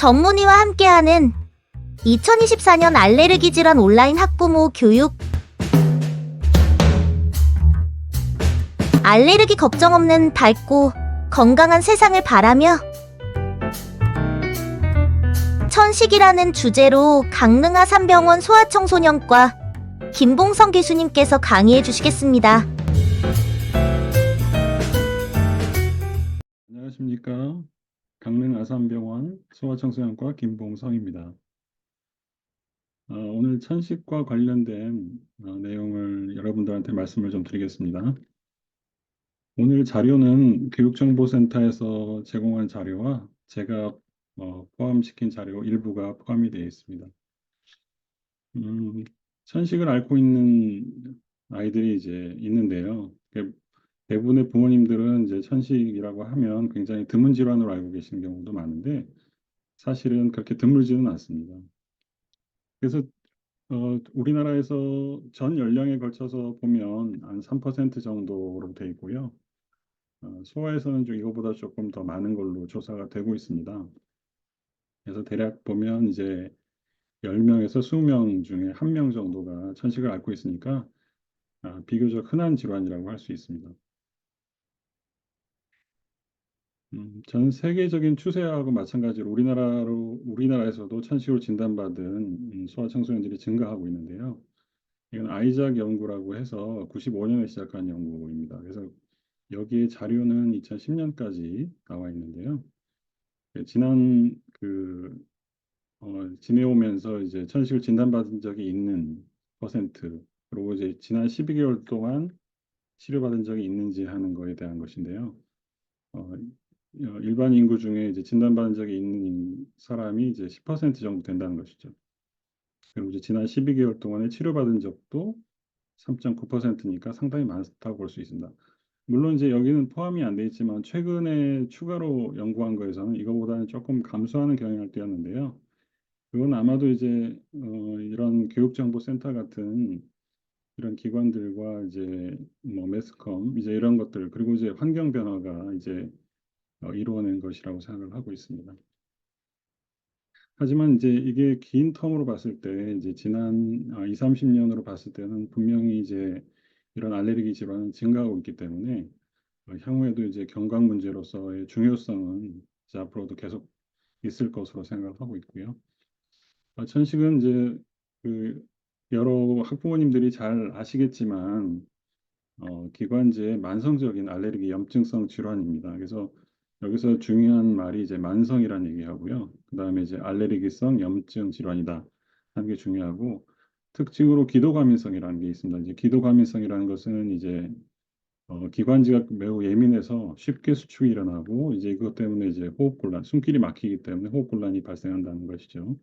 전문의와 함께하는 2024년 알레르기 질환 온라인 학부모 교육. 알레르기 걱정 없는 밝고 건강한 세상을 바라며 천식이라는 주제로 강릉 아산병원 소아청소년과 김봉성 교수님께서 강의해 주시겠습니다. 안녕하십니까. 강릉 아산병원 소아청소년과 김봉성입니다. 오늘 천식과 관련된 내용을 여러분들한테 말씀을 좀 드리겠습니다. 오늘 자료는 교육정보센터에서 제공한 자료와 제가 포함시킨 자료 일부가 포함이 되어 있습니다. 천식을 앓고 있는 아이들이 이제 있는데요. 대부분의 부모님들은 이제 천식이라고 하면 굉장히 드문 질환으로 알고 계시는 경우도 많은데 사실은 그렇게 드물지는 않습니다. 그래서 우리나라에서 전 연령에 걸쳐서 보면 한 3% 정도로 돼 있고요. 소아에서는 좀 이거보다 조금 더 많은 걸로 조사가 되고 있습니다. 그래서 대략 보면 이제 10명에서 20명 중에 1명 정도가 천식을 앓고 있으니까 비교적 흔한 질환이라고 할 수 있습니다. 전 세계적인 추세하고 마찬가지로 우리나라에서도 천식으로 진단받은 소아 청소년들이 증가하고 있는데요. 이건 아이작 연구라고 해서 95년에 시작한 연구입니다. 그래서 여기에 자료는 2010년까지 나와 있는데요. 지난 지내오면서 이제 천식을 진단받은 적이 있는 퍼센트, 그리고 이제 지난 12개월 동안 치료받은 적이 있는지 하는 거에 대한 것인데요. 어, 일반 인구 중에 이제 진단받은 적이 있는 사람이 이제 10% 정도 된다는 것이죠. 그리고 이제 지난 12개월 동안에 치료받은 적도 3.9%니까 상당히 많다고 볼 수 있습니다. 물론 이제 여기는 포함이 안 돼 있지만 최근에 추가로 연구한 거에서는 이거보다는 조금 감소하는 경향을 띄었는데요. 그건 아마도 이제 이런 교육정보센터 같은 이런 기관들과 이제 뭐 매스컴 이제 이런 것들 그리고 이제 환경 변화가 이제 이루어낸 것이라고 생각을 하고 있습니다. 하지만 이제 이게 긴 텀으로 봤을 때 이제 지난 2, 30년으로 봤을 때는 분명히 이제 이런 알레르기 질환은 증가하고 있기 때문에 향후에도 이제 건강 문제로서의 중요성은 이제 앞으로도 계속 있을 것으로 생각을 하고 있고요. 천식은 이제 그 여러 학부모님들이 잘 아시겠지만 기관지의 만성적인 알레르기 염증성 질환입니다. 그래서 여기서 중요한 말이 이제 만성이라는 얘기하고요. 그다음에 이제 알레르기성 염증 질환이다 하는 게 중요하고 특징으로 기도감인성이라는 게 있습니다. 이제 기도감인성이라는 것은 이제 기관지가 매우 예민해서 쉽게 수축이 일어나고 이제 이것 때문에 이제 호흡곤란, 숨길이 막히기 때문에 호흡곤란이 발생한다는 것이죠.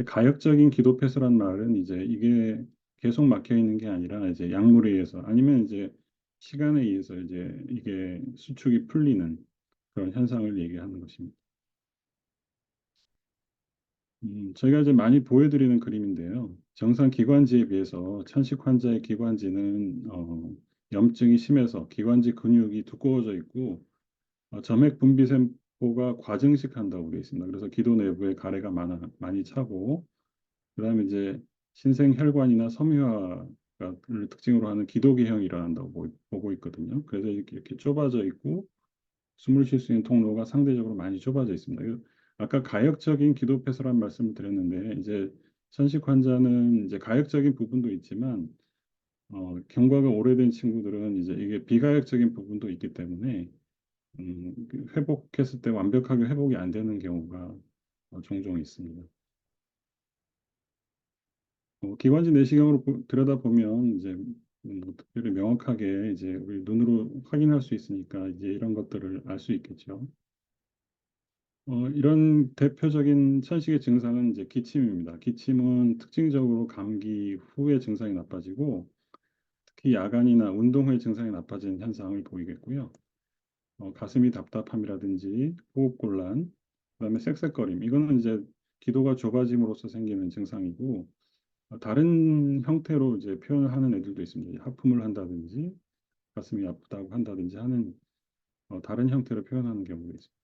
가역적인 기도폐소란 말은 이제 이게 계속 막혀 있는 게 아니라 이제 약물에 의해서 아니면 이제 시간에 의해서 이제 이게 수축이 풀리는 그런 현상을 얘기하는 것입니다. 저희가 이제 많이 보여드리는 그림인데요. 정상 기관지에 비해서 천식 환자의 기관지는 염증이 심해서 기관지 근육이 두꺼워져 있고 점액 분비 세포가 과증식한다고 되어 있습니다. 그래서 기도 내부에 가래가 많이 차고 그다음에 이제 신생혈관이나 섬유화를 특징으로 하는 기도개형이 일어난다고 보고 있거든요. 그래서 이렇게 좁아져 있고 숨을 쉴 수 있는 통로가 상대적으로 많이 좁아져 있습니다. 아까 가역적인 기도폐소란 말씀을 드렸는데 이제 천식 환자는 이제 가역적인 부분도 있지만 경과가 오래된 친구들은 이제 이게 비가역적인 부분도 있기 때문에 회복했을 때 완벽하게 회복이 안 되는 경우가 종종 있습니다. 기관지 내시경으로 들여다보면 이제 특별히 명확하게 이제 우리 눈으로 확인할 수 있으니까 이제 이런 것들을 알 수 있겠죠. 이런 대표적인 천식의 증상은 이제 기침입니다. 기침은 특징적으로 감기 후에 증상이 나빠지고 특히 야간이나 운동 후에 증상이 나빠지는 현상을 보이겠고요. 가슴이 답답함이라든지 호흡곤란, 그다음에 쌕쌕거림. 이거는 이제 기도가 좁아짐으로써 생기는 증상이고 다른 형태로 이제 표현을 하는 애들도 있습니다. 하품을 한다든지 가슴이 아프다고 한다든지 하는 다른 형태로 표현하는 경우도 있습니다.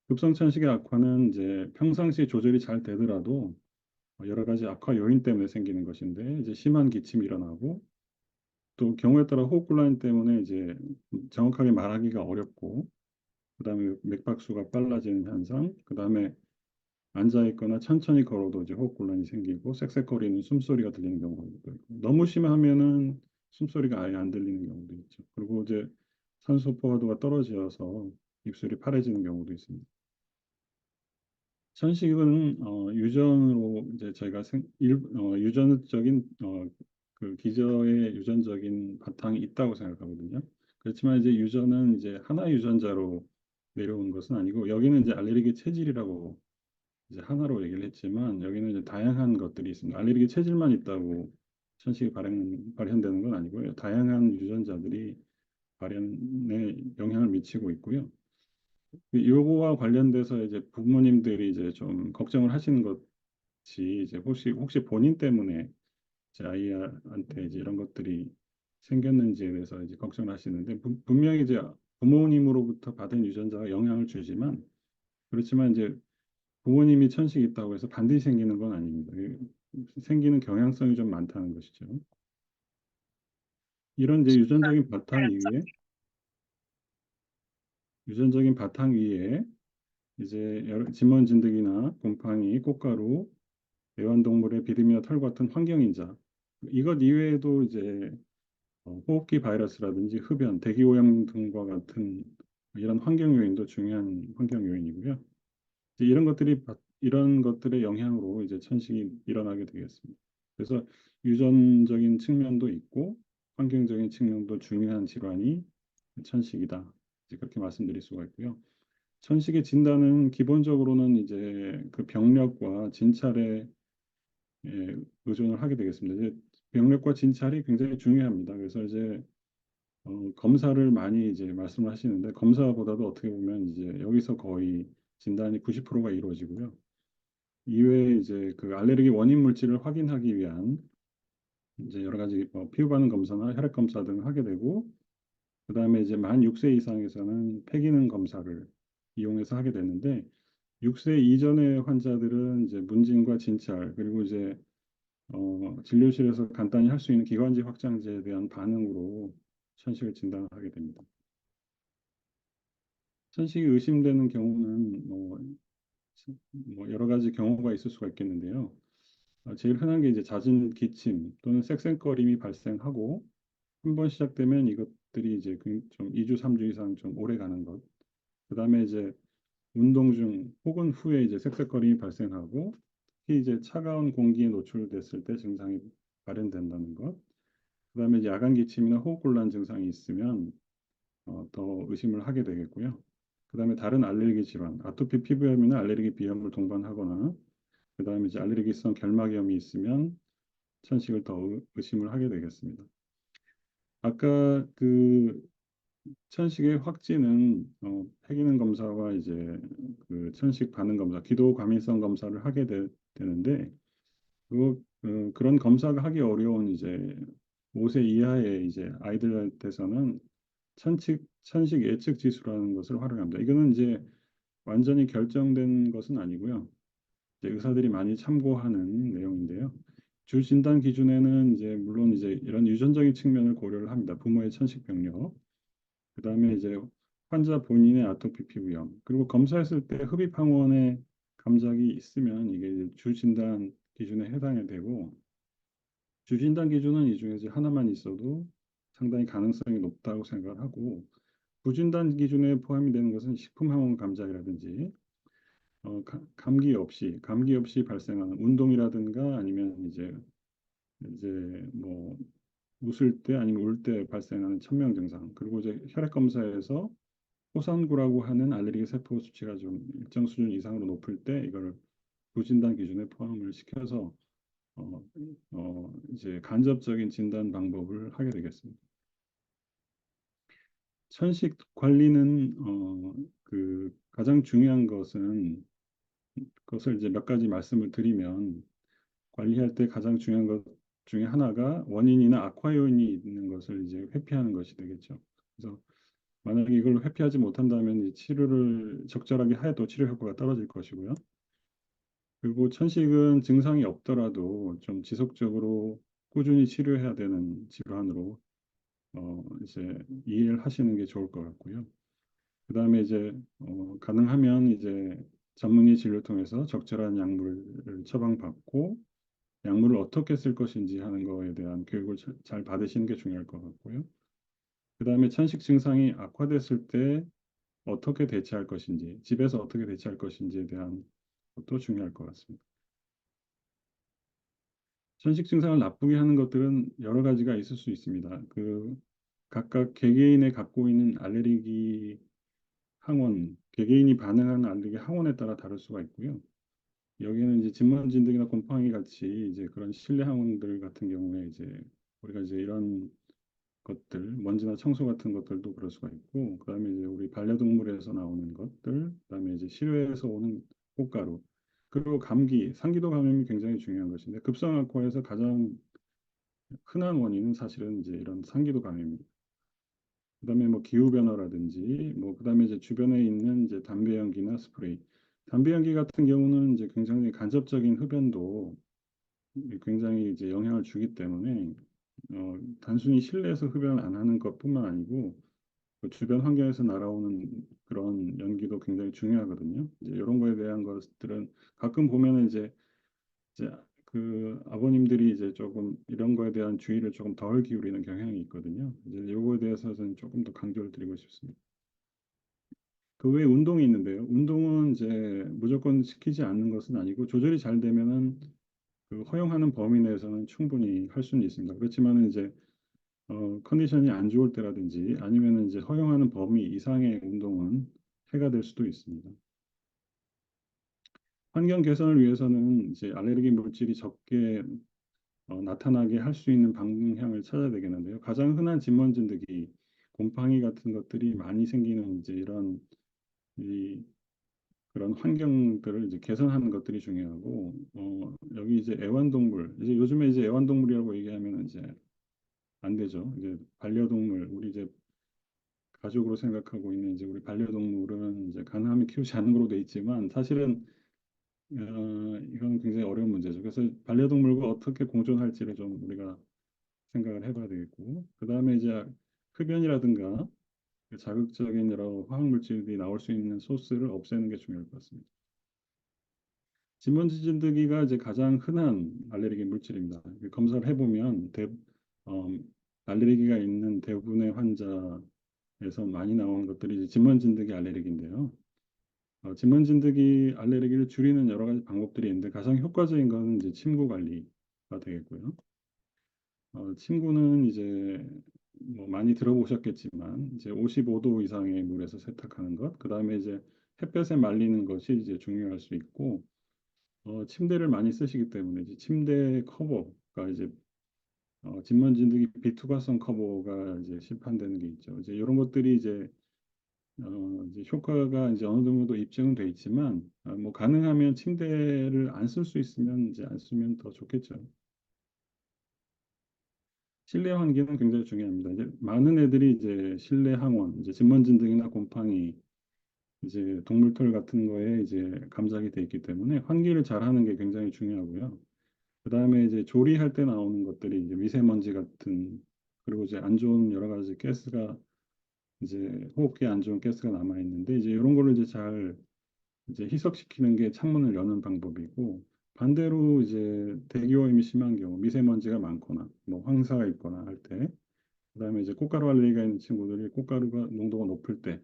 급성 천식의 악화는 이제 평상시 조절이 잘 되더라도 여러 가지 악화 요인 때문에 생기는 것인데 이제 심한 기침이 일어나고 또 경우에 따라 호흡곤란 때문에 이제 정확하게 말하기가 어렵고 그다음에 맥박수가 빨라지는 현상, 그다음에 앉아 있거나 천천히 걸어도 이제 호흡곤란이 생기고 쌕쌕거리는 숨소리가 들리는 경우도 있고 너무 심하면은 숨소리가 아예 안 들리는 경우도 있죠. 그리고 이제 산소 포화도가 떨어져서 입술이 파래지는 경우도 있습니다. 천식은 유전으로 이제 저희가 유전적인 그 기저의 유전적인 바탕이 있다고 생각하거든요. 그렇지만 이제 유전은 이제 하나 유전자로 내려온 것은 아니고 여기는 이제 알레르기 체질이라고 이제 하나로 얘기를 했지만 여기는 이제 다양한 것들이 있습니다. 알레르기 체질만 있다고 천식이 발현되는 건 아니고요. 다양한 유전자들이 발현에 영향을 미치고 있고요. 요거와 관련돼서 이제 부모님들이 이제 좀 걱정을 하시는 것이 이제 혹시 본인 때문에 제 아이한테 이제 이런 것들이 생겼는지에 대해서 이제 걱정을 하시는데 분명히 이제 부모님으로부터 받은 유전자가 영향을 주지만 그렇지만 이제 부모님이 천식이 있다고 해서 반드시 생기는 건 아닙니다. 생기는 경향성이 좀 많다는 것이죠. 이런 이제 유전적인 바탕 위에 이제 진먼 진드기나 곰팡이, 꽃가루, 애완동물의 비듬이나 털 같은 환경인자 이것 이외에도 이제 호흡기 바이러스라든지 흡연, 대기오염 등과 같은 이런 환경 요인도 중요한 환경 요인이고요. 이제 이런 것들의 영향으로 이제 천식이 일어나게 되겠습니다. 그래서 유전적인 측면도 있고 환경적인 측면도 중요한 질환이 천식이다. 이제 그렇게 말씀드릴 수가 있고요. 천식의 진단은 기본적으로는 이제 그 병력과 진찰에 의존을 하게 되겠습니다. 이제 병력과 진찰이 굉장히 중요합니다. 그래서 이제 검사를 많이 이제 말씀을 하시는데 검사보다도 어떻게 보면 이제 여기서 거의 진단이 90%가 이루어지고요. 이외에 이제 그 알레르기 원인 물질을 확인하기 위한 이제 여러 가지 피부 반응 검사나 혈액 검사 등을 하게 되고 그다음에 이제 만 6세 이상에서는 폐기능 검사를 이용해서 하게 되는데 6세 이전의 환자들은 이제 문진과 진찰 그리고 이제 진료실에서 간단히 할 수 있는 기관지 확장제에 대한 반응으로 천식을 진단하게 됩니다. 천식이 의심되는 경우는 뭐 여러 가지 경우가 있을 수가 있겠는데요. 제일 흔한 게 이제 잦은 기침 또는 쌕쌕거림이 발생하고 한 번 시작되면 이것들이 이제 좀 2주, 3주 이상 좀 오래 가는 것. 그다음에 이제 운동 중 혹은 후에 이제 쌕쌕거림이 발생하고 특히 이제 차가운 공기에 노출됐을 때 증상이 발현된다는 것. 그다음에 이제 야간 기침이나 호흡곤란 증상이 있으면 더 의심을 하게 되겠고요. 그다음에 다른 알레르기 질환, 아토피 피부염이나 알레르기 비염을 동반하거나 그다음에 이제 알레르기성 결막염이 있으면 천식을 더 의심을 하게 되겠습니다. 아까 그 천식의 확진은 폐기능 검사와 이제 그 천식 반응 검사, 기도 과민성 검사를 되는데 그런 검사가 하기 어려운 이제 5세 이하의 이제 아이들한테서는 천식 예측 지수라는 것을 활용합니다. 이거는 이제 완전히 결정된 것은 아니고요. 이제 의사들이 많이 참고하는 내용인데요. 주 진단 기준에는 이제 물론 이제 이런 유전적인 측면을 고려를 합니다. 부모의 천식 병력, 그다음에 이제 환자 본인의 아토피 피부염, 그리고 검사했을 때 흡입 항원의 감작이 있으면 이게 이제 주 진단 기준에 해당이 되고 주 진단 기준은 이 중에서 하나만 있어도 상당히 가능성이 높다고 생각을 하고 부진단 기준에 포함이 되는 것은 식품 항원 감작이라든지 감기 없이 발생하는 운동이라든가 아니면 이제 뭐 웃을 때 아니면 울 때 발생하는 천명 증상 그리고 이제 혈액 검사에서 호산구라고 하는 알레르기 세포 수치가 좀 일정 수준 이상으로 높을 때 이걸 부진단 기준에 포함을 시켜서 이제 간접적인 진단 방법을 하게 되겠습니다. 천식 관리는 그 가장 중요한 것은 그것을 이제 몇 가지 말씀을 드리면 관리할 때 가장 중요한 것 중에 하나가 원인이나 악화 요인이 있는 것을 이제 회피하는 것이 되겠죠. 그래서 만약에 이걸 회피하지 못한다면 이 치료를 적절하게 해도 치료 효과가 떨어질 것이고요. 그리고 천식은 증상이 없더라도 좀 지속적으로 꾸준히 치료해야 되는 질환으로 이제 이해를 하시는 게 좋을 것 같고요. 그다음에 이제 가능하면 이제 전문의 진료 통해서 적절한 약물을 처방받고 약물을 어떻게 쓸 것인지 하는 거에 대한 교육을 잘 받으시는 게 중요할 것 같고요. 그다음에 천식 증상이 악화됐을 때 어떻게 대처할 것인지, 집에서 어떻게 대처할 것인지에 대한 것도 중요할 것 같습니다. 천식 증상을 나쁘게 하는 것들은 여러 가지가 있을 수 있습니다. 각각 개개인의 갖고 있는 알레르기 항원, 개개인이 반응하는 알레르기 항원에 따라 다를 수가 있고요. 여기는 이제 진먼진드기나 곰팡이 같이 이제 그런 실내 항원들 같은 경우에 이제 우리가 이제 이런 것들, 먼지나 청소 같은 것들도 그럴 수가 있고, 그다음에 이제 우리 반려동물에서 나오는 것들, 그다음에 이제 실외에서 오는 꽃가루, 그리고 감기, 상기도 감염이 굉장히 중요한 것인데 급성악화에서 가장 흔한 원인은 사실은 이제 이런 상기도 감염입니다. 그다음에 뭐 기후 변화라든지 뭐 그다음에 이제 주변에 있는 이제 담배 연기나 스프레이, 담배 연기 같은 경우는 이제 굉장히 간접적인 흡연도 굉장히 이제 영향을 주기 때문에 단순히 실내에서 흡연 안 하는 것뿐만 아니고 그 주변 환경에서 날아오는 그런 연기도 굉장히 중요하거든요. 이제 이런 거에 대한 것들은 가끔 보면은 이제 그 아버님들이 이제 조금 이런 거에 대한 주의를 조금 덜 기울이는 경향이 있거든요. 이제 요거에 대해서는 조금 더 강조를 드리고 싶습니다. 그 외에 운동이 있는데요. 운동은 이제 무조건 시키지 않는 것은 아니고 조절이 잘 되면은 그 허용하는 범위 내에서는 충분히 할 수는 있습니다. 그렇지만은 이제 컨디션이 안 좋을 때라든지 아니면은 이제 허용하는 범위 이상의 운동은 해가 될 수도 있습니다. 환경 개선을 위해서는 이제 알레르기 물질이 적게 나타나게 할 수 있는 방향을 찾아야 되겠는데요. 가장 흔한 진먼진드기, 곰팡이 같은 것들이 많이 생기는 이제 이런 이 그런 환경들을 이제 개선하는 것들이 중요하고 여기 이제 애완동물 이제 요즘에 이제 애완동물이라고 얘기하면 이제 안 되죠. 이제 반려동물 우리 이제 가족으로 생각하고 있는 이제 우리 반려동물은 이제 가능하면 키우지 않는 걸로 돼 있지만 사실은 이건 굉장히 어려운 문제죠. 그래서 반려동물과 어떻게 공존할지를 좀 우리가 생각을 해봐야 되겠고 그다음에 이제 흡연이라든가 자극적인 여러 화학 물질이 나올 수 있는 소스를 없애는 게 중요할 것 같습니다. 진먼지 진드기가 이제 가장 흔한 알레르기 물질입니다. 검사를 해보면 어, 알레르기가 있는 대부분의 환자에서 많이 나오는 것들이 이제 진먼지 진드기 알레르기인데요. 진먼지 진드기 알레르기를 줄이는 여러 가지 방법들이 있는데 가장 효과적인 것은 이제 침구 관리가 되겠고요. 침구는 이제 뭐 많이 들어보셨겠지만 이제 55도 이상의 물에서 세탁하는 것, 그다음에 이제 햇볕에 말리는 것이 이제 중요할 수 있고 침대를 많이 쓰시기 때문에 이제 침대 커버가 이제 진먼지들이 비투과성 커버가 이제 시판되는 게 있죠. 이제 이런 것들이 이제 효과가 이제 어느 정도 입증은 돼 있지만 뭐 가능하면 침대를 안 쓸 수 있으면 이제 안 쓰면 더 좋겠죠. 실내 환기는 굉장히 중요합니다. 이제 많은 애들이 이제 실내 항원, 이제 진먼지 등이나 곰팡이, 이제 동물털 같은 거에 이제 감작이 돼 있기 때문에 환기를 잘 하는 게 굉장히 중요하고요. 그다음에 이제 조리할 때 나오는 것들이 이제 미세먼지 같은 그리고 이제 안 좋은 여러 가지 가스가 이제 호흡기에 안 좋은 가스가 남아 있는데 이제 이런 거를 이제 잘 이제 희석시키는 게 창문을 여는 방법이고 반대로 이제 대기오염이 심한 경우 미세먼지가 많거나 뭐 황사가 있거나 할 때 그다음에 이제 꽃가루 알레르기가 있는 친구들이 꽃가루가 농도가 높을 때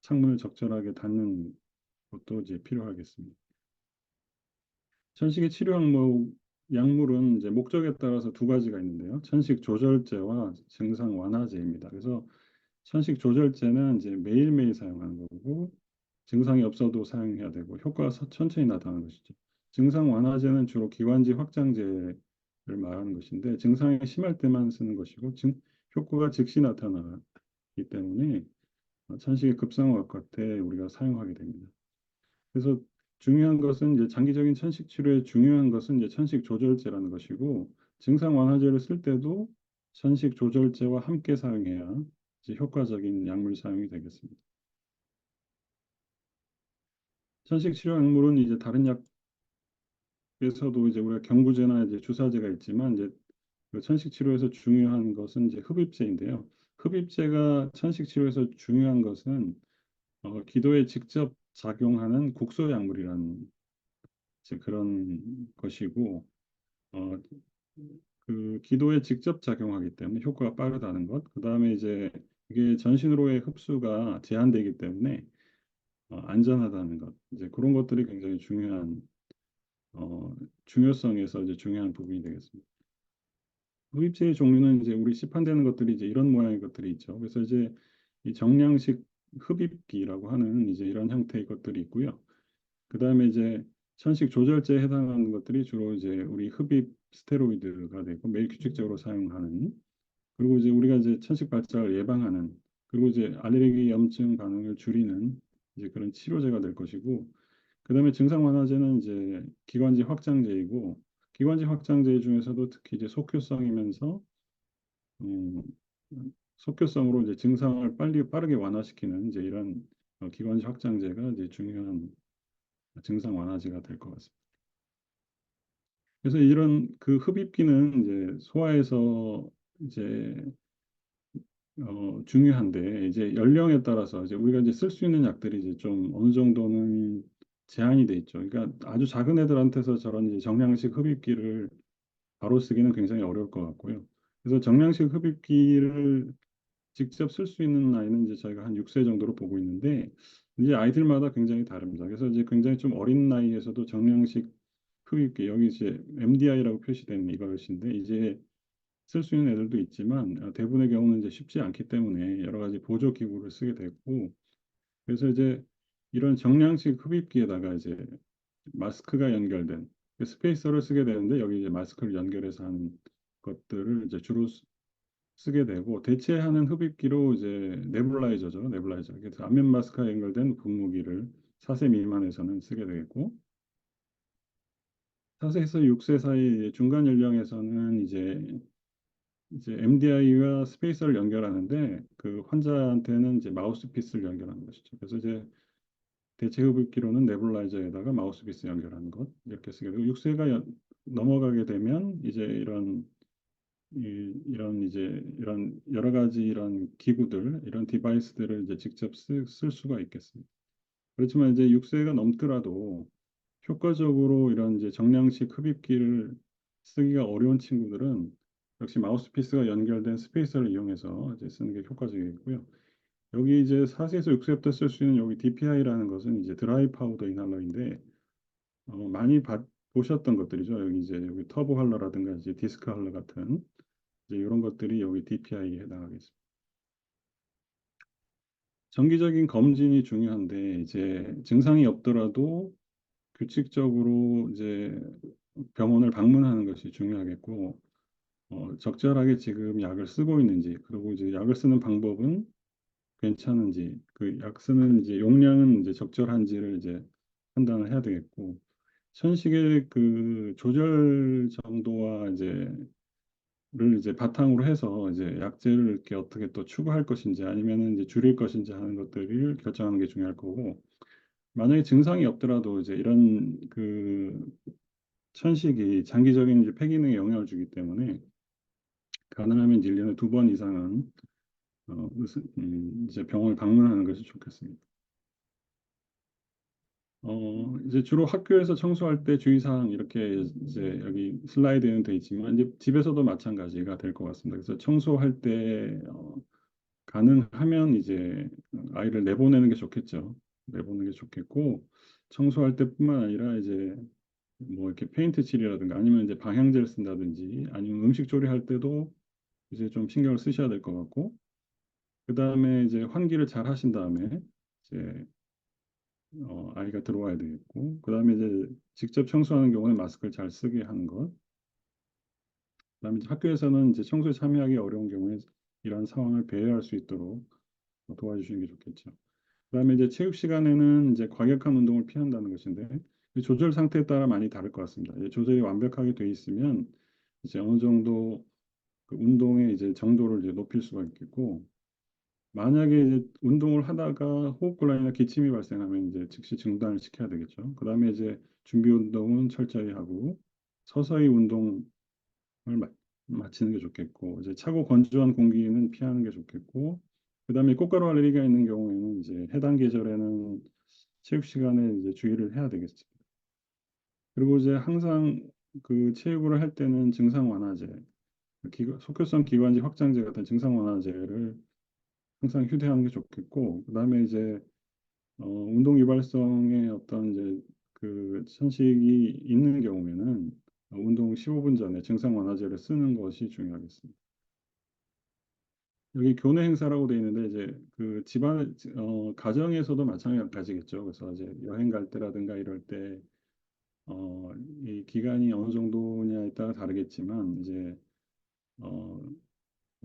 창문을 적절하게 닫는 것도 이제 필요하겠습니다. 천식의 치료 약물은 이제 목적에 따라서 두 가지가 있는데요. 천식 조절제와 증상 완화제입니다. 그래서 천식 조절제는 이제 매일매일 사용하는 거고 증상이 없어도 사용해야 되고 효과가 천천히 나타나는 것이죠. 증상 완화제는 주로 기관지 확장제를 말하는 것인데 증상이 심할 때만 쓰는 것이고 효과가 즉시 나타나기 때문에 천식의 급성악화 때 우리가 사용하게 됩니다. 그래서 중요한 것은 이제 장기적인 천식 치료에 중요한 것은 이제 천식 조절제라는 것이고 증상 완화제를 쓸 때도 천식 조절제와 함께 사용해야 이제 효과적인 약물 사용이 되겠습니다. 천식 치료 약물은 이제 다른 약에서도 이제 우리가 경부제나 이제 주사제가 있지만 이제 그 천식 치료에서 중요한 것은 이제 흡입제인데요. 흡입제가 천식 치료에서 중요한 것은 기도에 직접 작용하는 국소 약물이라는 이제 그런 것이고 어, 그 기도에 직접 작용하기 때문에 효과가 빠르다는 것. 그다음에 이제 이게 전신으로의 흡수가 제한되기 때문에 안전하다는 것. 이제 그런 것들이 굉장히 어, 중요성에서 이제 중요한 부분이 되겠습니다. 흡입제의 종류는 이제 우리 시판되는 것들이 이제 이런 모양의 것들이 있죠. 그래서 이제 이 정량식 흡입기라고 하는 이제 이런 형태의 것들이 있고요. 그다음에 이제 천식 조절제에 해당하는 것들이 주로 이제 우리 흡입 스테로이드가 되고 매일 규칙적으로 사용하는 그리고 이제 우리가 이제 천식 발작을 예방하는 그리고 이제 알레르기 염증 반응을 줄이는 이제 그런 치료제가 될 것이고 그다음에 증상 완화제는 이제 기관지 확장제이고 기관지 확장제 중에서도 특히 이제 속효성이면서 음, 속효성으로 이제 증상을 빨리 빠르게 완화시키는 이제 이런 기관지 확장제가 이제 중요한 증상 완화제가 될 것 같습니다. 그래서 이런 그 흡입기는 이제 소화에서 이제 중요한데 이제 연령에 따라서 이제 우리가 이제 쓸 수 있는 약들이 이제 좀 어느 정도는 제한이 돼 있죠. 그러니까 아주 작은 애들한테서 저런 이제 정량식 흡입기를 바로 쓰기는 굉장히 어려울 것 같고요. 그래서 정량식 흡입기를 직접 쓸 수 있는 아이는 이제 저희가 한 6세 정도로 보고 있는데 이제 아이들마다 굉장히 다릅니다. 그래서 이제 굉장히 좀 어린 나이에서도 정량식 흡입기 여기 이제 MDI라고 표시된 이것인데 이제 쓸 수 있는 애들도 있지만 대부분의 경우는 이제 쉽지 않기 때문에 여러 가지 보조 기구를 쓰게 되고 그래서 이제 이런 정량식 흡입기에다가 이제 마스크가 연결된 그 스페이서를 쓰게 되는데 여기 이제 마스크를 연결해서 하는 것들을 이제 주로 쓰게 되고 대체하는 흡입기로 이제 네뷸라이저죠. 네뷸라이저. 그래서 안면 마스크가 연결된 분무기를 4세 미만에서는 쓰게 되겠고 4세에서 6세 사이 중간 연령에서는 이제 MDI와 스페이서를 연결하는데 그 환자한테는 이제 마우스피스를 연결하는 것이죠. 그래서 이제 대체 흡입기로는 네뷸라이저에다가 마우스피스 연결하는 것 이렇게 쓰게 되고 6세가 넘어가게 되면 이제 이런 이제 이런 여러 가지 이런 기구들 이런 디바이스들을 이제 직접 쓸 수가 있겠습니다. 그렇지만 이제 6세가 넘더라도 효과적으로 이런 이제 정량식 흡입기를 쓰기가 어려운 친구들은 역시 마우스피스가 연결된 스페이서를 이용해서 이제 쓰는 게 효과적이고요. 여기 이제 4세에서 6세부터 쓸 수 있는 여기 DPI라는 것은 이제 드라이 파우더 이널러인데 많이 보셨던 것들이죠. 여기 이제 여기 터보 할러라든가 이제 디스크 할러 같은 이제 이런 것들이 여기 DPI에 해당하겠습니다. 정기적인 검진이 중요한데 이제 증상이 없더라도 규칙적으로 이제 병원을 방문하는 것이 중요하겠고 적절하게 지금 약을 쓰고 있는지 그리고 이제 약을 쓰는 방법은 괜찮은지 그 약 쓰는 이제 용량은 이제 적절한지를 이제 판단을 해야 되겠고 천식의 그 조절 정도와 이제를 이제 바탕으로 해서 이제 약제를 이렇게 어떻게 또 추구할 것인지 아니면은 이제 줄일 것인지 하는 것들을 결정하는 게 중요할 거고 만약에 증상이 없더라도 이제 이런 그 천식이 장기적인 이제 폐기능에 영향을 주기 때문에 가능하면 1년에 2번 이상은 이제 병원을 방문하는 것이 좋겠습니다. 이제 주로 학교에서 청소할 때 주의사항 이렇게 이제 여기 슬라이드에는 돼 있지만 이제 집에서도 마찬가지가 될 것 같습니다. 그래서 청소할 때 가능하면 이제 아이를 내보내는 게 좋겠죠. 내보내는 게 좋겠고 청소할 때뿐만 아니라 이제 뭐 이렇게 페인트 칠이라든가 아니면 이제 방향제를 쓴다든지 아니면 음식 조리할 때도 이제 좀 신경을 쓰셔야 될 것 같고 그다음에 이제 환기를 잘 하신 다음에 이제 아이가 들어와야 되겠고 그다음에 이제 직접 청소하는 경우는 마스크를 잘 쓰게 하는 것 그다음에 이제 학교에서는 이제 청소에 참여하기 어려운 경우에 이런 상황을 배회할 수 있도록 도와주시는 게 좋겠죠. 그다음에 이제 체육 시간에는 이제 과격한 운동을 피한다는 것인데 이 조절 상태에 따라 많이 다를 것 같습니다. 이제 조절이 완벽하게 돼 있으면 이제 어느 정도 그 운동의 이제 정도를 이제 높일 수가 있겠고 만약에 이제 운동을 하다가 호흡곤란이나 기침이 발생하면 이제 즉시 중단을 시켜야 되겠죠. 그다음에 이제 준비 운동은 철저히 하고 서서히 운동을 마, 마치는 게 좋겠고 이제 차고 건조한 공기는 피하는 게 좋겠고 그다음에 꽃가루 알레르기가 있는 경우에는 이제 해당 계절에는 체육 시간에 이제 주의를 해야 되겠습니다. 그리고 이제 항상 그 체육을 할 때는 증상 완화제, 속효성 기관지 확장제 같은 증상 완화제를 항상 휴대하는 게 좋겠고, 그다음에 이제 운동 유발성의 어떤 이제 그 천식이 있는 경우에는 운동 15분 전에 증상 완화제를 쓰는 것이 중요하겠습니다. 여기 교내 행사라고 돼 있는데 이제 그 집안 가정에서도 마찬가지겠죠. 그래서 이제 여행 갈 때라든가 이럴 때 이 기간이 어느 정도냐에 따라 다르겠지만 이제 어,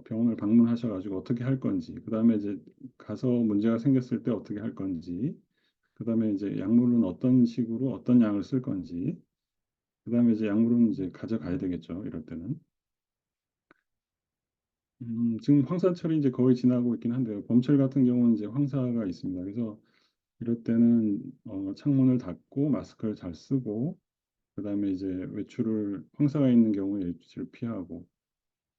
병원을 방문하셔가지고 어떻게 할 건지, 그다음에 이제 가서 문제가 생겼을 때 어떻게 할 건지, 그다음에 이제 약물은 어떤 식으로 어떤 양을 쓸 건지, 그다음에 이제 약물은 이제 가져가야 되겠죠. 이럴 때는. 지금 황사철이 이제 거의 지나고 있긴 한데요. 봄철 같은 경우는 이제 황사가 있습니다. 그래서 이럴 때는 창문을 닫고 마스크를 잘 쓰고, 그다음에 이제 외출을 황사가 있는 경우에 외출을 피하고,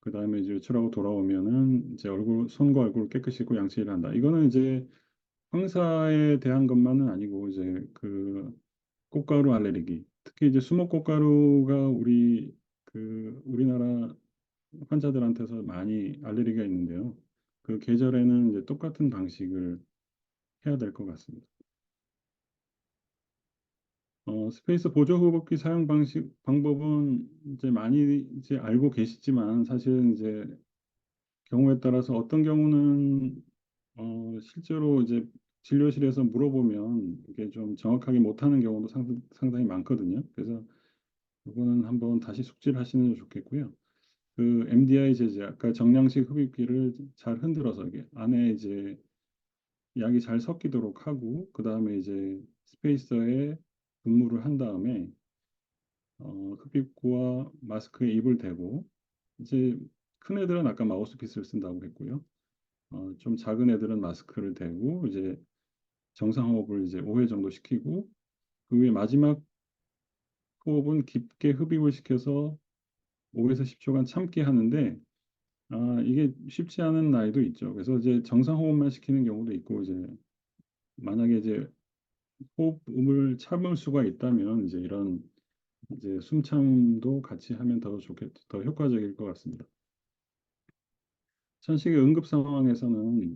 그다음에 이제 외출하고 돌아오면은 이제 손과 얼굴을 깨끗이 씻고 양치를 한다. 이거는 이제 황사에 대한 것만은 아니고 이제 그 꽃가루 알레르기, 특히 이제 수목꽃가루가 우리나라 환자들한테서 많이 알레르기가 있는데요. 그 계절에는 이제 똑같은 방식을 해야 될 것 같습니다. 스페이스 보조 호흡기 사용 방법은 이제 많이 이제 알고 계시지만 사실은 이제 경우에 따라서 어떤 경우는 실제로 이제 진료실에서 물어보면 이게 좀 정확하게 못하는 경우도 상당히 많거든요. 그래서 이거는 한번 다시 숙지를 하시는 게 좋겠고요. 그 MDI 제제, 아까 정량식 흡입기를 잘 흔들어서 이게 안에 이제 약이 잘 섞이도록 하고, 그 다음에 이제 스페이서에 분무를 한 다음에 흡입구와 마스크에 입을 대고, 이제 큰 애들은 아까 마우스피스를 쓴다고 했고요. 좀 작은 애들은 마스크를 대고 이제 정상호흡을 이제 5회 정도 시키고 그 후에 마지막 호흡은 깊게 흡입을 시켜서 5에서 10초간 참게 하는데 이게 쉽지 않은 나이도 있죠. 그래서 이제 정상호흡만 시키는 경우도 있고 이제 만약에 이제 호흡을 참을 수가 있다면 이제 이런 이제 숨참도 같이 하면 더 효과적일 것 같습니다. 천식의 응급 상황에서는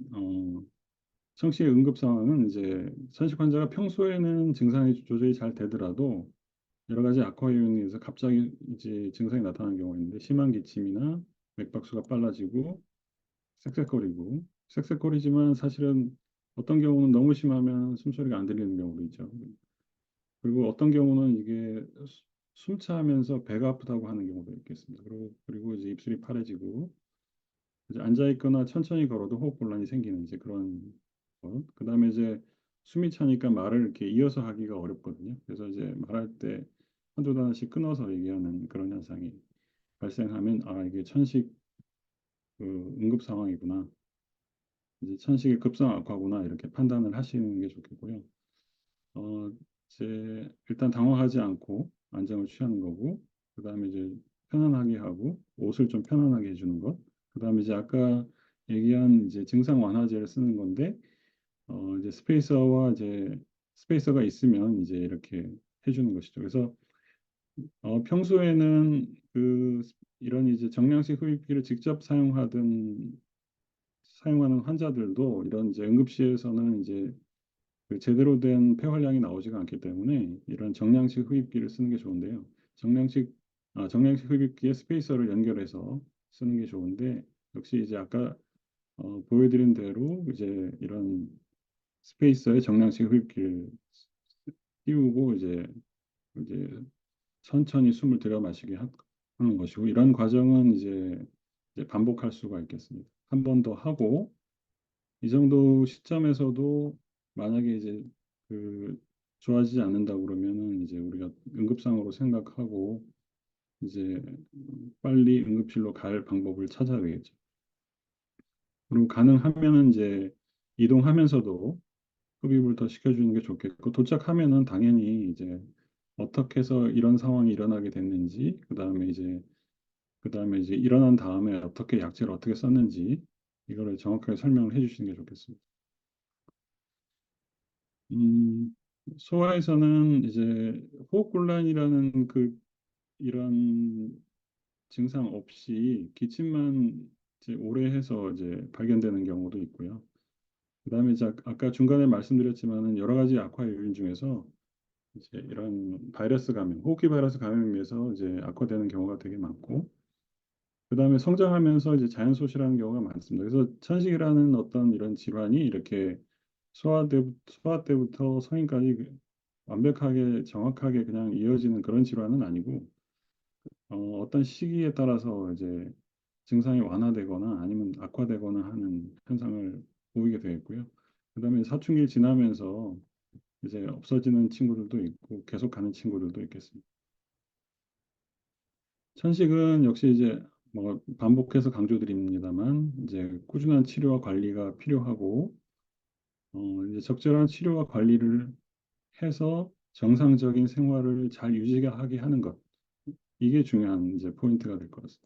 천식의 응급 상황은 이제 천식 환자가 평소에는 증상이 조절이 잘 되더라도 여러 가지 악화 요인에 의해서 갑자기 이제 증상이 나타나는 경우가 있는데 심한 기침이나 맥박수가 빨라지고 쌕쌕거리지만 사실은 어떤 경우는 너무 심하면 숨소리가 안 들리는 경우도 있죠. 그리고 어떤 경우는 이게 숨차하면서 배가 아프다고 하는 경우도 있겠습니다. 그리고 이제 입술이 파래지고 이제 앉아 있거나 천천히 걸어도 호흡곤란이 생기는 이제 그런 것. 그다음에 이제 숨이 차니까 말을 이렇게 이어서 하기가 어렵거든요. 그래서 이제 말할 때 한두 단어씩 끊어서 얘기하는 그런 현상이 발생하면 이게 천식 그 응급 상황이구나. 이제 천식의 급성 악화구나 이렇게 판단을 하시는 게 좋겠고요. 어, 이제 일단 당황하지 않고 안정을 취하는 거고, 그다음에 이제 편안하게 하고 옷을 좀 편안하게 해주는 것. 그다음에 이제 아까 얘기한 이제 증상 완화제를 쓰는 건데, 이제 스페이서가 있으면 이제 이렇게 해주는 것이죠. 그래서 평소에는 이런 이제 정량식 흡입기를 직접 사용하는 환자들도 이런 이제 응급실에서는 이제 그 제대로 된 폐활량이 나오지가 않기 때문에 이런 정량식 흡입기를 쓰는 게 좋은데요. 정량식 흡입기에 스페이서를 연결해서 쓰는 게 좋은데 역시 이제 아까 보여드린 대로 이제 이런 스페이서에 정량식 흡입기를 띄우고 이제 천천히 숨을 들여 마시게 하는 것이고 이런 과정은 이제 반복할 수가 있겠습니다. 한 번 더 하고 이 정도 시점에서도 만약에 이제 그 좋아지지 않는다 그러면은 이제 우리가 응급상으로 생각하고 이제 빨리 응급실로 갈 방법을 찾아야 되겠죠. 그리고 가능하면은 이제 이동하면서도 흡입을 더 시켜주는 게 좋겠고, 도착하면은 당연히 이제 어떻게 해서 이런 상황이 일어나게 됐는지, 그다음에 이제 일어난 다음에 어떻게 약제를 어떻게 썼는지 이거를 정확하게 설명을 해주시는 게 좋겠습니다. 음, 소아에서는 이제 호흡곤란이라는 이런 증상 없이 기침만 이제 오래 해서 이제 발견되는 경우도 있고요. 그다음에 이제 아까 중간에 말씀드렸지만은 여러 가지 악화 요인 중에서 이제 이런 바이러스 감염, 호흡기 바이러스 감염에 의해서 이제 악화되는 경우가 되게 많고, 그다음에 성장하면서 이제 자연 소실하는 경우가 많습니다. 그래서 천식이라는 어떤 이런 질환이 이렇게 소아 때부터 성인까지 완벽하게 정확하게 그냥 이어지는 그런 질환은 아니고, 어떤 시기에 따라서 이제 증상이 완화되거나 아니면 악화되거나 하는 현상을 보이게 되겠고요. 그다음에 사춘기 지나면서 이제 없어지는 친구들도 있고 계속 가는 친구들도 있겠습니다. 천식은 역시 이제 뭐 반복해서 강조드립니다만 이제 꾸준한 치료와 관리가 필요하고, 이제 적절한 치료와 관리를 해서 정상적인 생활을 잘 유지하게 하는 것, 이게 중요한 이제 포인트가 될 것 같습니다.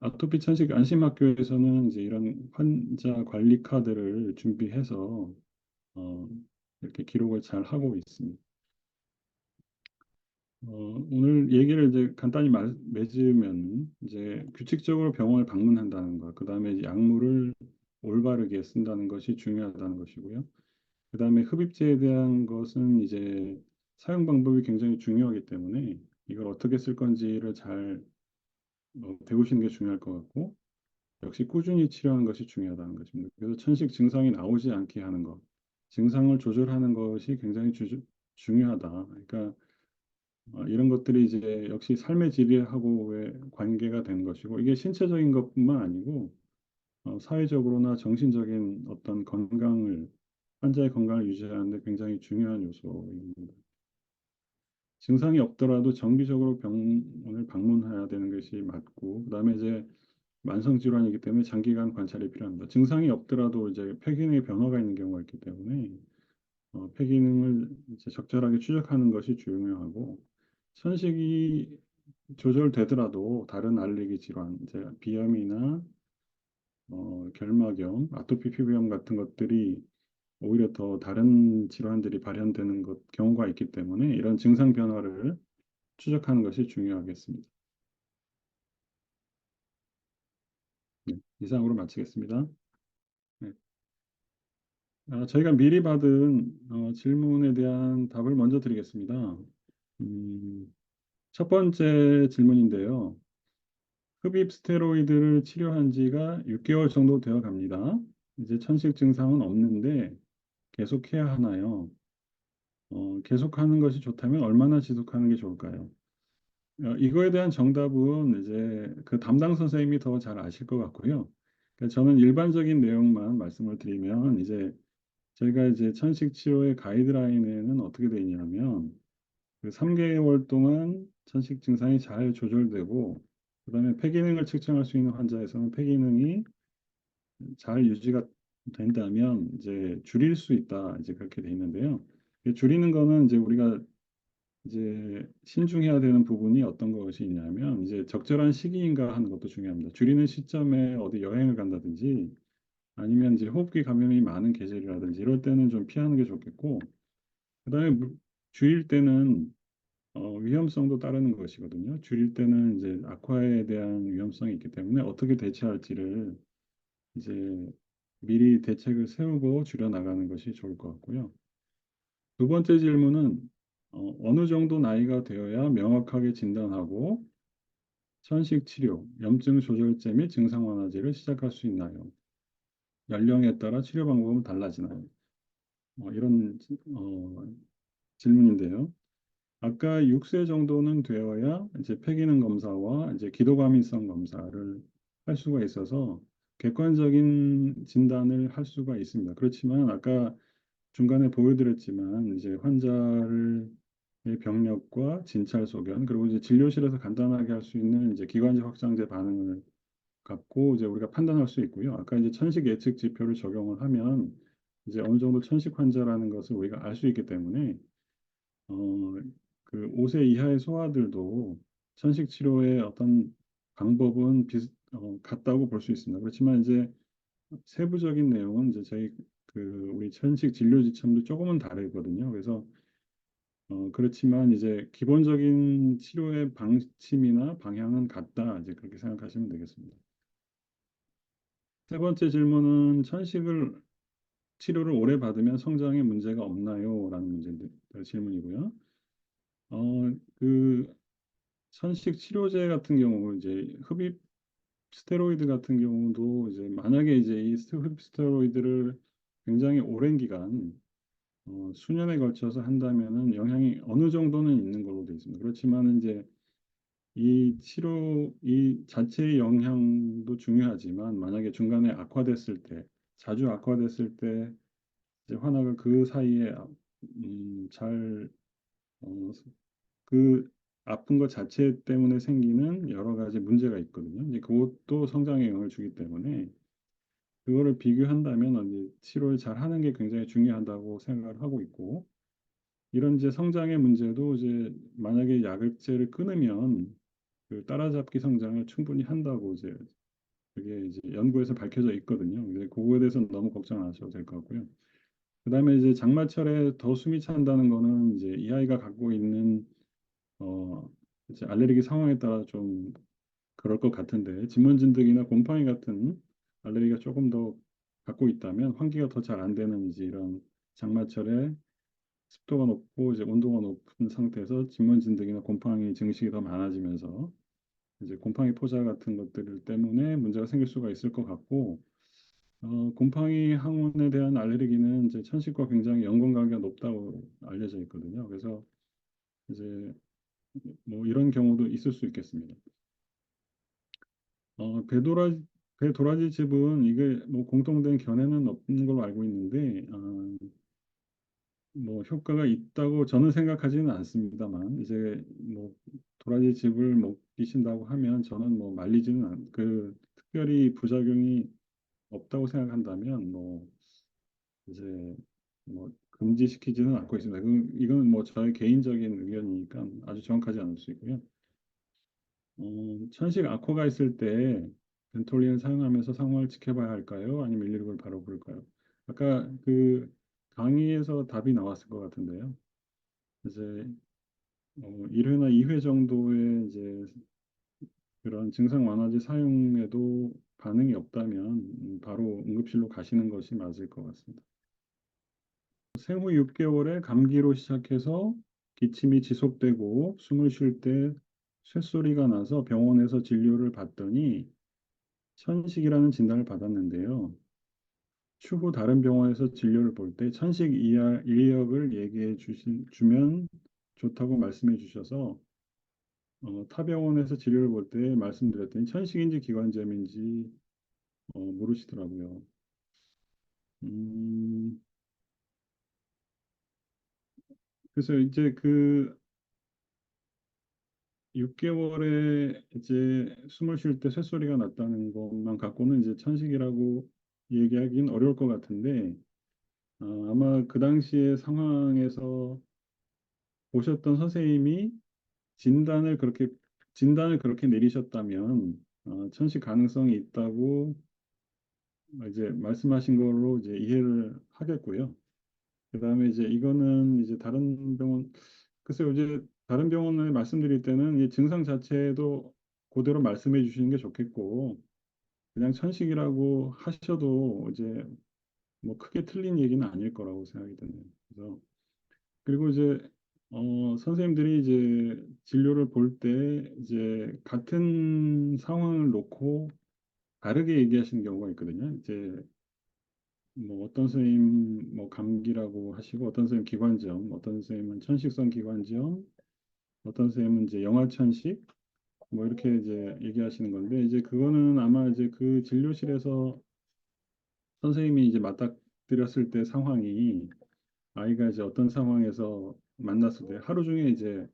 아토피 천식 안심학교에서는 이제 이런 환자 관리 카드를 준비해서 어, 이렇게 기록을 잘 하고 있습니다. 오늘 얘기를 이제 간단히 맺으면 이제 규칙적으로 병원을 방문한다는 것, 그다음에 약물을 올바르게 쓴다는 것이 중요하다는 것이고요. 그다음에 흡입제에 대한 것은 이제 사용 방법이 굉장히 중요하기 때문에 이걸 어떻게 쓸 건지를 잘 배우시는 게 중요할 것 같고, 역시 꾸준히 치료하는 것이 중요하다는 것입니다. 그래서 천식 증상이 나오지 않게 하는 것, 증상을 조절하는 것이 굉장히 중요하다. 그러니까 이런 것들이 이제 역시 삶의 질하고의 관계가 되는 것이고, 이게 신체적인 것뿐만 아니고 사회적으로나 정신적인 어떤 환자의 건강을 유지하는 데 굉장히 중요한 요소입니다. 증상이 없더라도 정기적으로 병원을 방문해야 되는 것이 맞고, 그다음에 이제 만성 질환이기 때문에 장기간 관찰이 필요합니다. 증상이 없더라도 이제 폐기능의 변화가 있는 경우가 있기 때문에 폐기능을 이제 적절하게 추적하는 것이 중요하고, 천식이 조절되더라도 다른 알레르기 질환, 이제 비염이나 결막염, 아토피 피부염 같은 것들이 오히려 더 다른 질환들이 발현되는 경우가 있기 때문에 이런 증상 변화를 추적하는 것이 중요하겠습니다. 네, 이상으로 마치겠습니다. 네. 저희가 미리 받은 질문에 대한 답을 먼저 드리겠습니다. 음, 첫 번째 질문인데요. 흡입 스테로이드를 치료한 지가 6개월 정도 되어 갑니다. 이제 천식 증상은 없는데 계속해야 하나요? 계속하는 것이 좋다면 얼마나 지속하는 게 좋을까요? 이거에 대한 정답은 이제 그 담당 선생님이 더 잘 아실 것 같고요. 그러니까 저는 일반적인 내용만 말씀을 드리면, 이제 저희가 이제 천식 치료의 가이드라인에는 어떻게 되어 있냐면, 그 3개월 동안 천식 증상이 잘 조절되고, 그다음에 폐기능을 측정할 수 있는 환자에서는 폐기능이 잘 유지가 된다면 이제 줄일 수 있다, 이제 그렇게 돼 있는데요. 이 줄이는 거는 이제 우리가 이제 신중해야 되는 부분이 어떤 것이 있냐면, 이제 적절한 시기인가 하는 것도 중요합니다. 줄이는 시점에 어디 여행을 간다든지 아니면 이제 호흡기 감염이 많은 계절이라든지 이럴 때는 좀 피하는 게 좋겠고, 그다음에 줄일 때는 위험성도 따르는 것이거든요. 줄일 때는 이제 악화에 대한 위험성이 있기 때문에 어떻게 대처할지를 이제 미리 대책을 세우고 줄여 나가는 것이 좋을 것 같고요. 두 번째 질문은 어느 정도 나이가 되어야 명확하게 진단하고 천식 치료, 염증 조절제 및 증상 완화제를 시작할 수 있나요? 연령에 따라 치료 방법은 달라지나요? 이런 질문인데요. 아까 6세 정도는 되어야 이제 폐기능 검사와 이제 기도감인성 검사를 할 수가 있어서 객관적인 진단을 할 수가 있습니다. 그렇지만 아까 중간에 보여드렸지만 이제 환자를 의 병력과 진찰 소견, 그리고 이제 진료실에서 간단하게 할 수 있는 이제 기관지 확장제 반응을 같고 이제 우리가 판단할 수 있고요. 아까 이제 천식 예측 지표를 적용을 하면 이제 어느 정도 천식 환자라는 것을 우리가 알 수 있기 때문에 어, 그 5세 이하의 소아들도 천식 치료의 어떤 방법은 같다고 볼 수 있습니다. 그렇지만 이제 세부적인 내용은 이제 저희 우리 천식 진료 지침도 조금은 다르거든요. 그래서 그렇지만 이제 기본적인 치료의 방침이나 방향은 같다. 이제 그렇게 생각하시면 되겠습니다. 세 번째 질문은 천식을 치료를 오래 받으면 성장에 문제가 없나요? 라는 질문이고요. 그 천식 치료제 같은 경우 이제 흡입 스테로이드 같은 경우도 이제 만약에 이제 이 흡입 스테로이드를 굉장히 오랜 기간 수년에 걸쳐서 한다면은 영향이 어느 정도는 있는 걸로 되어 있습니다. 그렇지만 이제 이 자체의 영향도 중요하지만 만약에 중간에 악화됐을 때, 자주 악화됐을 때 이제 환아가 그 사이에 잘 어, 그 아픈 것 자체 때문에 생기는 여러 가지 문제가 있거든요. 이제 그것도 성장에 영향을 주기 때문에 그거를 비교한다면 이제 치료를 잘 하는 게 굉장히 중요하다고 생각을 하고 있고 이런 이제 성장의 문제도 이제 만약에 약을제를 끊으면 그 따라잡기 성장을 충분히 한다고 이제 그게 이제 연구에서 밝혀져 있거든요. 근데 그거에 대해서는 너무 걱정 안 하셔도 될 것 같고요. 그다음에 이제 장마철에 더 숨이 찬다는 거는 이제 이 아이가 갖고 있는 어 이제 알레르기 상황에 따라 좀 그럴 것 같은데 진먼진드기나 곰팡이 같은 알레르기가 조금 더 갖고 있다면 환기가 더 잘 안 되는 이제 이런 장마철에 습도가 높고 이제 온도가 높은 상태에서 진먼진드기나 곰팡이 증식이 더 많아지면서 이제 곰팡이 포자 같은 것들 때문에 문제가 생길 수가 있을 것 같고 곰팡이 항원에 대한 알레르기는 이제 천식과 굉장히 연관관계가 높다고 알려져 있거든요. 그래서 이제 뭐 이런 경우도 있을 수 있겠습니다. 어, 배도라지 즙은 이게 뭐 공통된 견해는 없는 걸로 알고 있는데 뭐 효과가 있다고 저는 생각하지는 않습니다만 이제 뭐 도라지 즙을 먹이신다고 하면 저는 뭐 말리지는 특별히 부작용이 없다고 생각한다면 뭐 이제 뭐 금지시키지는 않고 있습니다. 이건 뭐 저의 개인적인 의견이니까 아주 정확하지 않을 수 있고요. 천식 악화가 있을 때 벤톨린을 사용하면서 상황을 지켜봐야 할까요? 아니면 119를 바로 부를까요? 아까 그 강의에서 답이 나왔을 것 같은데요. 이제 1회나 2회 정도의 이제 그런 증상 완화제 사용에도 반응이 없다면 바로 응급실로 가시는 것이 맞을 것 같습니다. 생후 6개월에 감기로 시작해서 기침이 지속되고 숨을 쉴 때 쇳소리가 나서 병원에서 진료를 받더니 천식이라는 진단을 받았는데요. 추후 다른 병원에서 진료를 볼 때 천식 이력을 주면 좋다고 말씀해 주셔서 타 병원에서 진료를 볼 때 말씀드렸더니 천식인지 기관지염인지 모르시더라고요. 음, 그래서 이제 그 6개월에 이제 숨을 쉴 때 쇳소리가 났다는 것만 갖고는 이제 천식이라고 얘기하기는 어려울 것 같은데 아마 그 당시의 상황에서 보셨던 선생님이 진단을 그렇게 진단을 그렇게 내리셨다면 천식 가능성이 있다고 이제 말씀하신 걸로 이제 이해를 하겠고요. 그다음에 이제 이거는 이제 다른 병원 글쎄요 이제 다른 병원을 말씀드릴 때는 이 증상 자체도 그대로 말씀해 주시는 게 좋겠고 그냥 천식이라고 하셔도 이제 뭐 크게 틀린 얘기는 아닐 거라고 생각이 드네요. 그래서 그리고 이제 선생님들이 이제 진료를 볼 때 이제 같은 상황을 놓고 다르게 얘기하시는 경우가 있거든요. 이제 뭐 어떤 선생님 뭐 감기라고 하시고 어떤 선생님 기관지염, 어떤 선생님은 천식성 기관지염, 어떤 선생님은 이제 영아천식 뭐 이렇게 이제 얘기하시는 건데 이제 그거는 아마 이제 그 진료실에서 선생님이 이제 맞닥뜨렸을 때 상황이 아이가 이제 어떤 상황에서 만났을 때 하루 중에 이제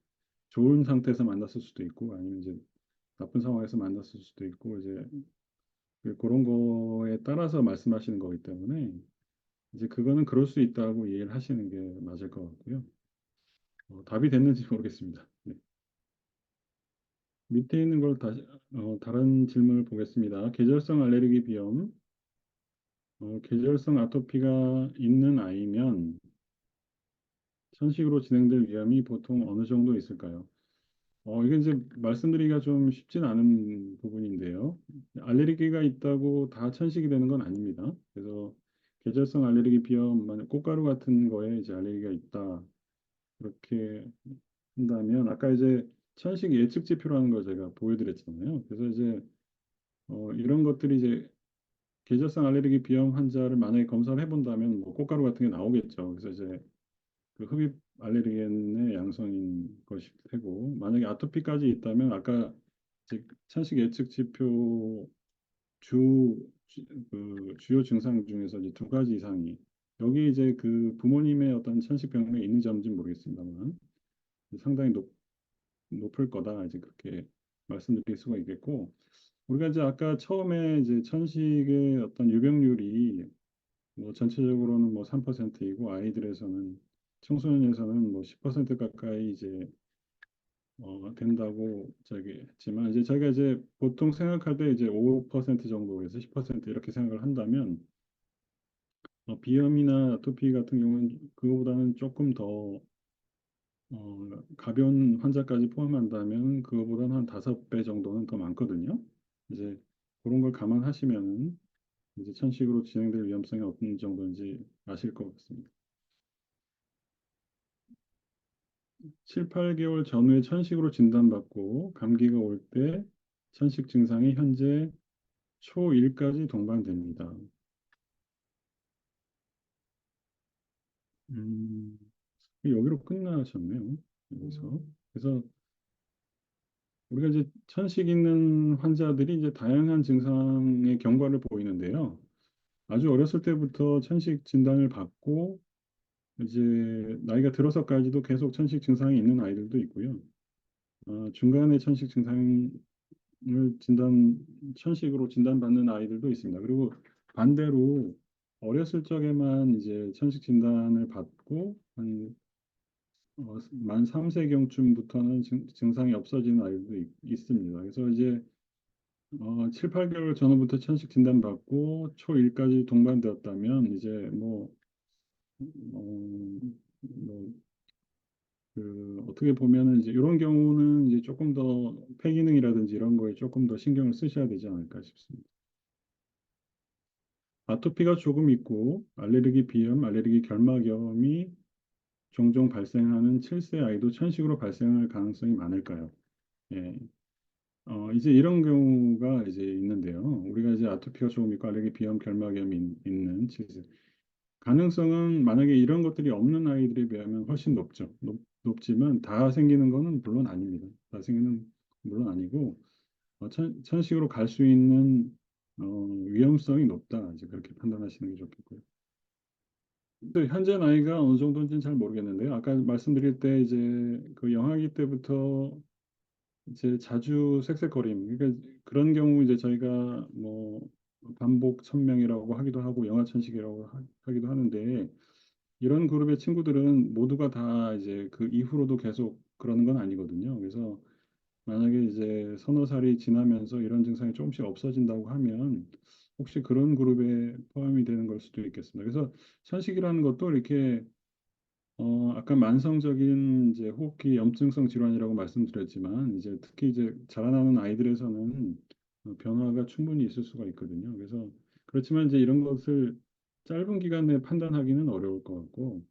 좋은 상태에서 만났을 수도 있고 아니면 이제 나쁜 상황에서 만났을 수도 있고 이제 그런 거에 따라서 말씀하시는 거기 때문에 이제 그거는 그럴 수 있다고 이해를 하시는 게 맞을 것 같고요. 답이 됐는지 모르겠습니다. 네. 밑에 있는 걸 다시 다른 질문을 보겠습니다. 계절성 알레르기 비염, 계절성 아토피가 있는 아이면 천식으로 진행될 위험이 보통 어느 정도 있을까요? 이게 이제 말씀드리기가 좀 쉽진 않은 부분인데요. 알레르기가 있다고 다 천식이 되는 건 아닙니다. 그래서 계절성 알레르기 비염, 만약 꽃가루 같은 거에 이제 알레르기가 있다. 그렇게 한다면 아까 이제 천식 예측 지표라는 걸 제가 보여드렸잖아요. 그래서 이제 이런 것들이 이제 계절성 알레르기 비염 환자를 만약에 검사를 해본다면 뭐 꽃가루 같은 게 나오겠죠. 그래서 이제 그 흡입 알레르겐의 양성인 것일 테고 만약에 아토피까지 있다면 아까 이제 천식 예측 지표 주, 그 주요 증상 중에서 이제 두 가지 이상이 여기 이제 그 부모님의 어떤 천식 병명이 있는지 없는지 모르겠습니다만 상당히 높을 거다 이제 그렇게 말씀드릴 수가 있겠고 우리가 이제 아까 처음에 이제 천식의 어떤 유병률이 뭐 전체적으로는 뭐 3%이고 아이들에서는 청소년에서는 뭐 10% 가까이 이제 된다고 저기 했지만 이제 저희가 이제 보통 생각할 때 이제 5% 정도에서 10% 이렇게 생각을 한다면 비염이나 아토피 같은 경우는 그거보다는 조금 더 가벼운 환자까지 포함한다면 그거보다는 한 5배 정도는 더 많거든요. 이제 그런 걸 감안하시면은 이제 천식으로 진행될 위험성이 어떤 정도인지 아실 것 같습니다. 7, 8개월 전후에 천식으로 진단받고 감기가 올 때 천식 증상이 현재 초1까지 동반됩니다. 음, 여기로 끝나셨네요. 여기서. 그래서 우리가 이제 천식 있는 환자들이 이제 다양한 증상의 경과를 보이는데요. 아주 어렸을 때부터 천식 진단을 받고 이제 나이가 들어서까지도 계속 천식 증상이 있는 아이들도 있고요. 중간에 천식 증상을 천식으로 진단받는 아이들도 있습니다. 그리고 반대로 어렸을 적에만 이제 천식 진단을 받고 만 3세경쯤부터는 증상이 없어지는 아이들도 있습니다. 그래서 이제 7, 8개월 전후부터 천식 진단받고 초1까지 동반되었다면 이제 뭐, 어떻게 보면은 이제 이런 경우는 이제 조금 더 폐기능이라든지 이런 거에 조금 더 신경을 쓰셔야 되지 않을까 싶습니다. 아토피가 조금 있고 알레르기 비염, 알레르기 결막염이 종종 발생하는 7세 아이도 천식으로 발생할 가능성이 많을까요? 예. 이제 이런 경우가 이제 있는데요. 우리가 이제 아토피가 조금 있고 알레르기 비염, 결막염이 있는 7세. 가능성은 만약에 이런 것들이 없는 아이들에 비하면 훨씬 높죠. 높지만 다 생기는 거는 물론 아닙니다. 다 생기는 물론 아니고 천식으로 갈 수 있는 위험성이 높다. 이제 그렇게 판단하시는 게 좋겠고요. 근데 현재 나이가 어느 정도인지는 잘 모르겠는데요. 아까 말씀드릴 때 이제 그 영아기 때부터 이제 자주 색색거림. 그러니까 그런 경우 이제 저희가 뭐 반복 천명이라고 하기도 하고 영아천식이라고 하기도 하는데 이런 그룹의 친구들은 모두가 다 이제 그 이후로도 계속 그러는 건 아니거든요. 그래서 만약에 이제 서너 살이 지나면서 이런 증상이 조금씩 없어진다고 하면 혹시 그런 그룹에 포함이 되는 걸 수도 있겠습니다. 그래서 천식이라는 것도 이렇게 아까 만성적인 이제 호흡기 염증성 질환이라고 말씀드렸지만 이제 특히 이제 자라나는 아이들에서는 변화가 충분히 있을 수가 있거든요. 그래서 그렇지만 이제 이런 것을 짧은 기간 내에 판단하기는 어려울 것 같고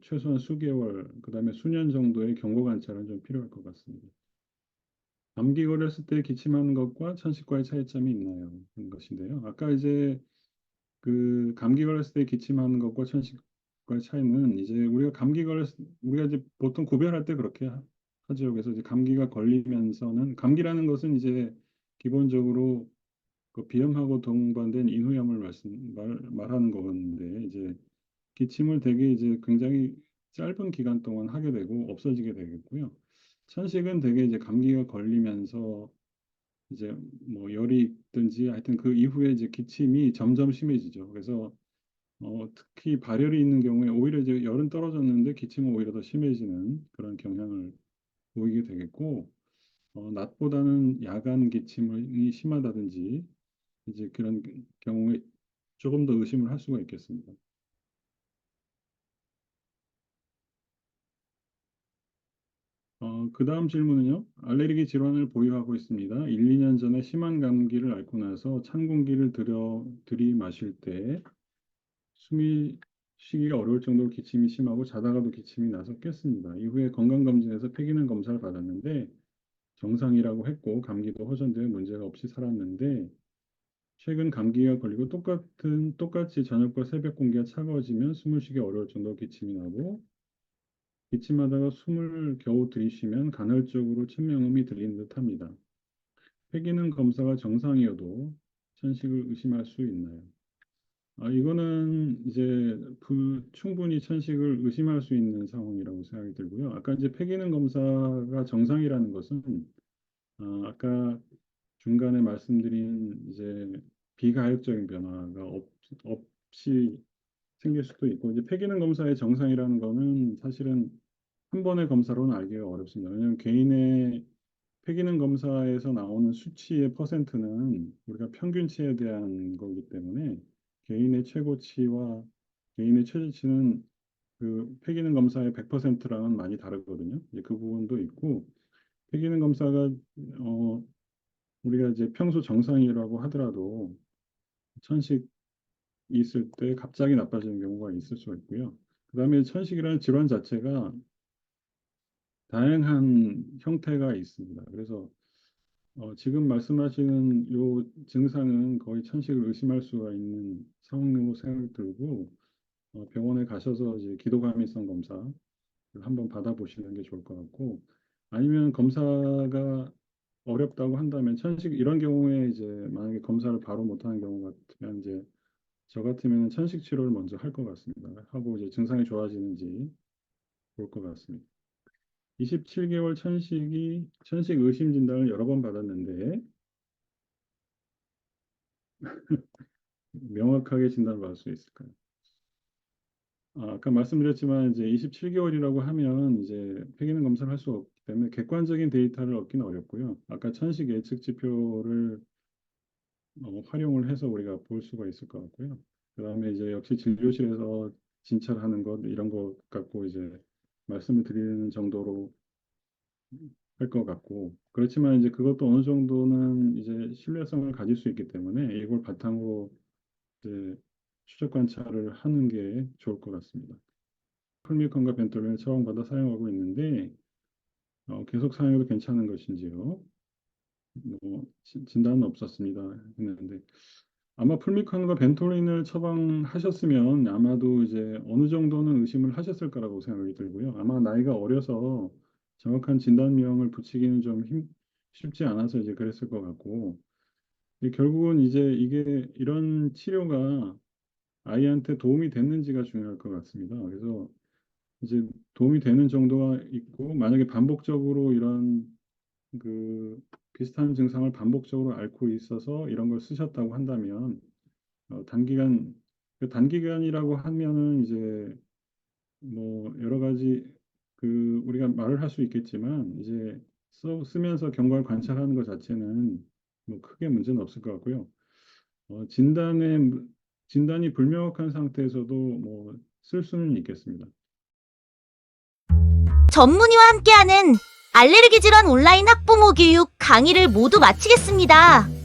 최소한 수개월, 그다음에 수년 정도의 경고 관찰은 좀 필요할 것 같습니다. 감기 걸렸을 때 기침하는 것과 천식과의 차이점이 있나요? 하는 것인데요. 아까 이제 그 감기 걸렸을 때 기침하는 것과 천식과의 차이는 이제 우리가 이제 보통 구별할 때 그렇게 하죠. 그래서 이제 감기가 걸리면서는 감기라는 것은 이제 기본적으로 그 비염하고 동반된 인후염을 말하는 건데 이제 기침을 되게 이제 굉장히 짧은 기간 동안 하게 되고 없어지게 되겠고요. 천식은 되게 이제 감기가 걸리면서 이제 뭐 열이 있든지 하여튼 그 이후에 이제 기침이 점점 심해지죠. 그래서 특히 발열이 있는 경우에 오히려 이제 열은 떨어졌는데 기침은 오히려 더 심해지는 그런 경향을 보이게 되겠고, 낮보다는 야간 기침이 심하다든지 이제 그런 경우에 조금 더 의심을 할 수가 있겠습니다. 그 다음 질문은요. 알레르기 질환을 보유하고 있습니다. 1, 2년 전에 심한 감기를 앓고 나서 찬 공기를 들이마실 때 숨이 쉬기가 어려울 정도로 기침이 심하고 자다가도 기침이 나서 깼습니다. 이후에 건강검진에서 폐기능 검사를 받았는데 정상이라고 했고 감기도 호전되어 문제가 없이 살았는데 최근 감기가 걸리고 똑같이 저녁과 새벽 공기가 차가워지면 숨을 쉬기 어려울 정도로 기침이 나고 기침하다가 숨을 겨우 들이쉬면 간헐적으로 천명음이 들리는 듯합니다. 폐기능 검사가 정상이어도 천식을 의심할 수 있나요? 이거는 이제 충분히 천식을 의심할 수 있는 상황이라고 생각이 들고요. 아까 이제 폐기능 검사가 정상이라는 것은 아까 중간에 말씀드린 이제 비가역적인 변화가 없이 생길 수도 있고 이제 폐기능 검사의 정상이라는 거는 사실은 한 번의 검사로는 알기가 어렵습니다. 왜냐하면 개인의 폐기능 검사에서 나오는 수치의 퍼센트는 우리가 평균치에 대한 거기 때문에 개인의 최고치와 개인의 최저치는 그 폐기능 검사의 100%랑은 많이 다르거든요. 이제 그 부분도 있고 폐기능 검사가 우리가 이제 평소 정상이라고 하더라도 천식이 있을 때 갑자기 나빠지는 경우가 있을 수가 있고요. 그다음에 천식이라는 질환 자체가 다양한 형태가 있습니다. 그래서 지금 말씀하시는 요 증상은 거의 천식을 의심할 수가 있는 상황으로 생각이 들고 병원에 가셔서 이제 기도감이성 검사를 한번 받아보시는 게 좋을 것 같고 아니면 검사가 어렵다고 한다면 천식 이런 경우에 이제 만약에 검사를 바로 못하는 경우 같으면 이제 저 같으면 천식 치료를 먼저 할 것 같습니다. 하고 이제 증상이 좋아지는지 볼 것 같습니다. 27개월 천식 의심 진단을 여러 번 받았는데 명확하게 진단을 받을 수 있을까요? 아까 말씀드렸지만 이제 27개월이라고 하면 이제 폐기능 검사를 할 수 없기 때문에 객관적인 데이터를 얻기는 어렵고요. 아까 천식 예측 지표를 활용을 해서 우리가 볼 수가 있을 것 같고요. 그다음에 이제 역시 진료실에서 진찰하는 것 이런 것 갖고 이제 말씀을 드리는 정도로 할 것 같고 그렇지만 이제 그것도 어느 정도는 이제 신뢰성을 가질 수 있기 때문에 이걸 바탕으로 이제 추적 관찰을 하는 게 좋을 것 같습니다. 풀미컨과 벤톨린을 처방받아 사용하고 있는데 계속 사용해도 괜찮은 것인지요? 뭐 진단은 없었습니다. 했는데 아마 풀미컨과 벤톨린을 처방하셨으면 아마도 이제 어느 정도는 의심을 하셨을 거라고 생각이 들고요. 아마 나이가 어려서 정확한 진단명을 붙이기는 좀 쉽지 않아서 이제 그랬을 것 같고 결국은 이제 이게 이런 치료가 아이한테 도움이 됐는지가 중요할 것 같습니다. 그래서 이제 도움이 되는 정도가 있고 만약에 반복적으로 이런 그 비슷한 증상을 반복적으로 앓고 있어서 이런 걸 쓰셨다고 한다면 단기간 그 단기간이라고 하면은 이제 뭐 여러 가지 그 우리가 말을 할 수 있겠지만 이제 쓰면서 경과를 관찰하는 것 자체는 뭐 크게 문제는 없을 것 같고요. 진단이 불명확한 상태에서도 뭐 쓸 수는 있겠습니다. 전문의와 함께하는 알레르기 질환 온라인 학부모 교육 강의를 모두 마치겠습니다.